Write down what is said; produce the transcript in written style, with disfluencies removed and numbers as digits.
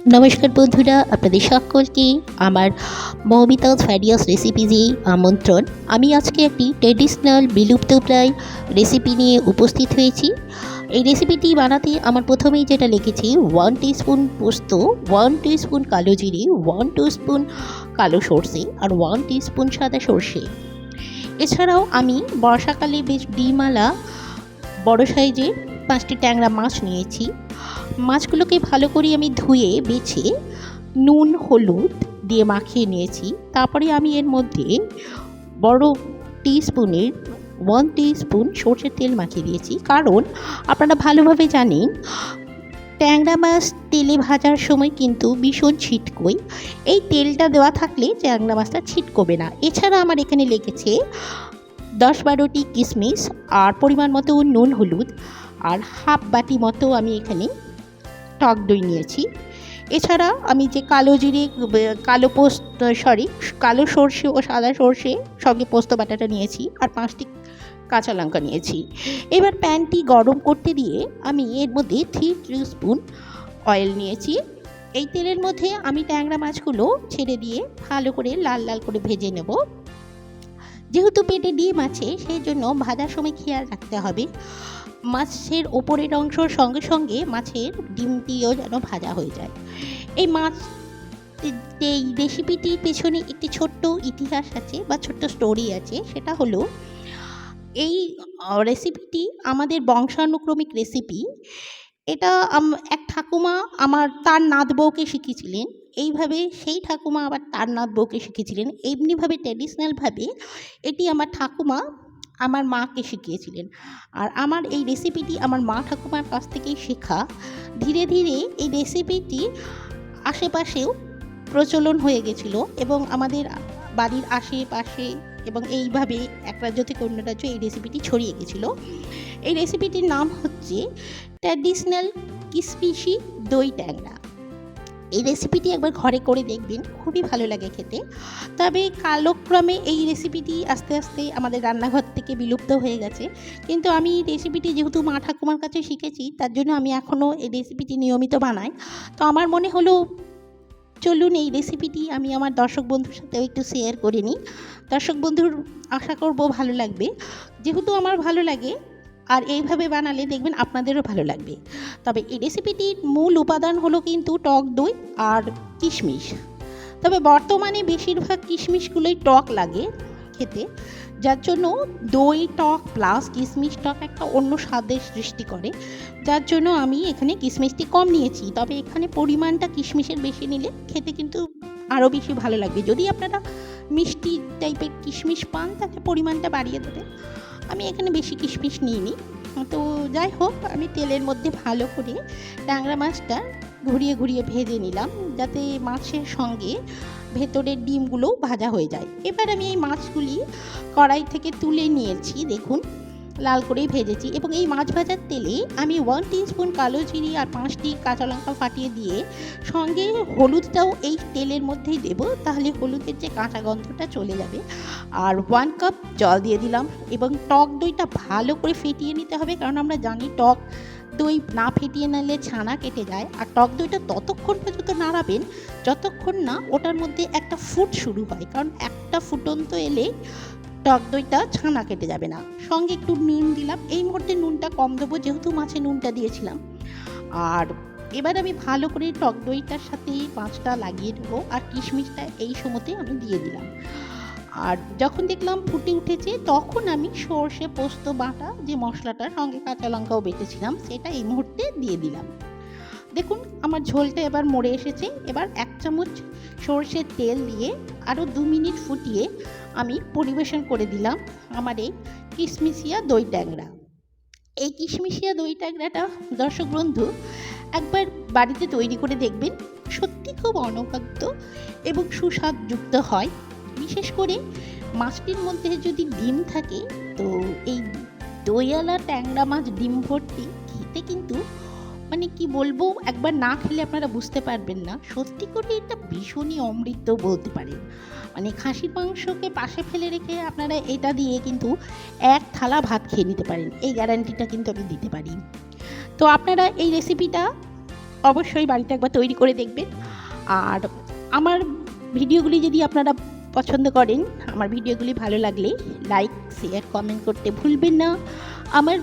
নমস্কার বন্ধুরা, আপনাদের সকলকে আমার মৌমিতাজ ভ্যারিয়াস রেসিপিজে আমন্ত্রণ। আমি আজকে একটি ট্র্যাডিশনাল বিলুপ্তপ্রায় রেসিপি নিয়ে উপস্থিত হয়েছি। এই রেসিপিটি বানাতে আমার প্রথমেই যেটা লেগেছে 1 টিস্পুন পোস্ত, 1 টিস্পুন কালো জিরে, 1 টিস্পুন কালো সর্ষে আর 1 টিস্পুন সাদা সর্ষে। এছাড়াও আমি বর্ষাকালে বেশ ডিমওয়ালা বড় সাইজের 5টি ট্যাংরা মাছ নিয়েছি। মাছগুলোকে ভালো করে আমি ধুয়ে বেছে নুন হলুদ দিয়ে মাখিয়ে নিয়েছি। তারপরে আমি এর মধ্যে বড় টিস্পুনের 1 টিস্পুন সর্ষের তেল মাখিয়ে দিয়েছি, কারণ আপনারা ভালোভাবে জানেন ট্যাংরা মাছ তেলে ভাজার সময় কিন্তু ভীষণ ছিটকোয়। এই তেলটা দেওয়া থাকলে ট্যাংরা মাছটা ছিটকোবে না। এছাড়া আমার এখানে লেগেছে 10-12টি কিশমিশ আর পরিমাণ মতো নুন হলুদ আর হাফ বাটি মতো আমি এখানে টক দই নিয়েছি। এছাড়া আমি যে কালো জিরে, কালো সর্ষে ও সাদা সর্ষে সঙ্গে পোস্ত বাটাটা নিয়েছি আর 5টি কাঁচা লঙ্কা নিয়েছি। এবার প্যানটি গরম করতে দিয়ে আমি এর মধ্যে 3 টিস্পুন অয়েল নিয়েছি। এই তেলের মধ্যে আমি ট্যাংরা মাছগুলো ছেড়ে দিয়ে ভালো করে লাল লাল করে ভেজে নেব। যেহেতু পেটে ডিম আছে, সেই জন্য ভাজার সময় খেয়াল রাখতে হবে মাছের ওপরের অংশের সঙ্গে সঙ্গে মাছের ডিমটিও যেন ভাজা হয়ে যায়। এই রেসিপিটির পেছনে একটি ছোট্ট ইতিহাস আছে বা ছোট্ট স্টোরি আছে। সেটা হলো, এই রেসিপিটি আমাদের বংশানুক্রমিক রেসিপি। এটা এক ঠাকুমা তার নাত বউকে শিখিয়েছিলেন এইভাবে, সেই ঠাকুমা আবার তার নাত বউকে শিখিয়েছিলেন এমনিভাবে, ট্র্যাডিশনালভাবে। এটি আমার ঠাকুমা আমার মাকে শিখিয়েছিলেন, আর আমার এই রেসিপিটি আমার মা ঠাকুমার কাছ থেকেই শেখা। ধীরে ধীরে এই রেসিপিটি আশেপাশেও প্রচলন হয়ে গেছিল এবং আমাদের বাড়ির আশেপাশে এবং এইভাবে এক রাজ্য থেকে অন্য রাজ্য এই রেসিপিটি ছড়িয়ে গেছিলো। এই রেসিপিটির নাম হচ্ছে ট্র্যাডিশনাল কিশমিশি দই ট্যাংরা। এই রেসিপিটি একবার ঘরে করে দেখবেন, খুবই ভালো লাগে খেতে। তবে কালক্রমে এই রেসিপিটি আস্তে আস্তে আমাদের রান্নাঘর থেকে বিলুপ্ত হয়ে গেছে, কিন্তু আমি রেসিপিটি যেহেতু মা ঠাকুমার কাছে শিখেছি, তার জন্য আমি এখনও এই রেসিপিটি নিয়মিত বানাই। তো আমার মনে হলো চলুন এই রেসিপিটি আমি আমার দর্শক বন্ধুর সাথেও একটু শেয়ার করে নিই। দর্শক বন্ধুর আশা করব ভালো লাগবে। যেহেতু আমার ভালো লাগে, আর এইভাবে বানালে দেখবেন আপনাদেরও ভালো লাগবে। তবে এই রেসিপিটির মূল উপাদান হলো কিন্তু টক দই আর কিশমিশ। তবে বর্তমানে বেশিরভাগ কিশমিশগুলোই টক লাগে খেতে, যার জন্য দই টক প্লাস কিশমিশ টক একটা অন্য স্বাদের সৃষ্টি করে, যার জন্য আমি এখানে কিশমিশটি কম নিয়েছি। তবে এখানে পরিমাণটা কিশমিশের বেশি নিলে খেতে কিন্তু আরও বেশি ভালো লাগবে। যদি আপনারা মিষ্টি টাইপের কিশমিশ পান, তাহলে পরিমাণটা বাড়িয়ে দেবেন। আমি এখানে বেশি কিশমিশ নিইনি। তো যাই হোক, আমি তেলের মধ্যে ভালো করে ট্যাংরা মাছটা ঘুরিয়ে ঘুরিয়ে ভেজে নিলাম, যাতে মাছের সঙ্গে ভেতরের ডিমগুলোও ভাজা হয়ে যায়। এবার আমি এই মাছগুলি কড়াই থেকে তুলে নিয়েছি, দেখুন লাল করেই ভেজেছি। এবং এই মাছ ভাজার তেলে আমি 1 টিস্পুন কালো জিরে আর 5টি কাঁচা লঙ্কা ফাটিয়ে দিয়ে সঙ্গে হলুদটাও এই তেলের মধ্যেই দেব, তাহলে হলুদের যে কাঁচা গন্ধটা চলে যাবে। আর 1 কাপ জল দিয়ে দিলাম এবং টক দইটা ভালো করে ফেটিয়ে নিতে হবে, কারণ আমরা জানি টক দই না ফেটিয়ে নিলে ছানা কেটে যায়। আর টক দইটা ততক্ষণ পর্যন্ত নাড়াবেন যতক্ষণ না ওটার মধ্যে একটা ফুট শুরু হয়, কারণ একটা ফুটন্ত এলে টক দইটা ছানা কেটে যাবে না। সঙ্গে একটু নুন দিলাম, এই মুহূর্তে নুনটা কম দেবো যেহেতু মাছে নুনটা দিয়েছিলাম। আর এবার আমি ভালো করে টক দইটার সাথে মাছটা লাগিয়ে দেবো, আর কিশমিশটা এই সময়তে আমি দিয়ে দিলাম। আর যখন দেখলাম ফুটে উঠেছে, তখন আমি সর্ষে পোস্ত বাটা যে মশলাটার সঙ্গে কাঁচা লঙ্কাও বেটেছিলাম, সেটা এই মুহূর্তে দিয়ে দিলাম। দেখুন আমার ঝোলটা এবার মরে এসেছে। এবার 1 চামচ সর্ষের তেল দিয়ে আরও 2 মিনিট ফুটিয়ে আমি পরিবেশন করে দিলাম আমার এই কিশমিশিয়া দই ট্যাংরা। এই কিশমিশিয়া দই ট্যাংরাটা দর্শক বন্ধু একবার বাড়িতে তৈরি করে দেখবেন, সত্যি খুব অনবদ্য এবং সুস্বাদযুক্ত হয়। বিশেষ করে মাছটির মধ্যে যদি ডিম থাকে, তো এই দইওয়ালা ট্যাংরা মাছ ডিম ভর্তি খেতে কিন্তু মানে কি বলবো, একবার না খেলে আপনারা বুঝতে পারবেন না। সত্যি করে এটা ভীষণই অমৃত বলতে পারেন। মানে খাসির মাংসকে পাশে ফেলে রেখে আপনারা এটা দিয়ে কিন্তু 1 থালা ভাত খেয়ে নিতে পারেন, এই গ্যারান্টিটা কিন্তু আমি দিতে পারি। তো আপনারা এই রেসিপিটা অবশ্যই বাড়িতে একবার তৈরি করে দেখবেন। আর আমার ভিডিওগুলি যদি আপনারা পছন্দ করেন, আমার ভিডিওগুলি ভালো লাগলে লাইক, শেয়ার, কমেন্ট করতে ভুলবেন না। আমার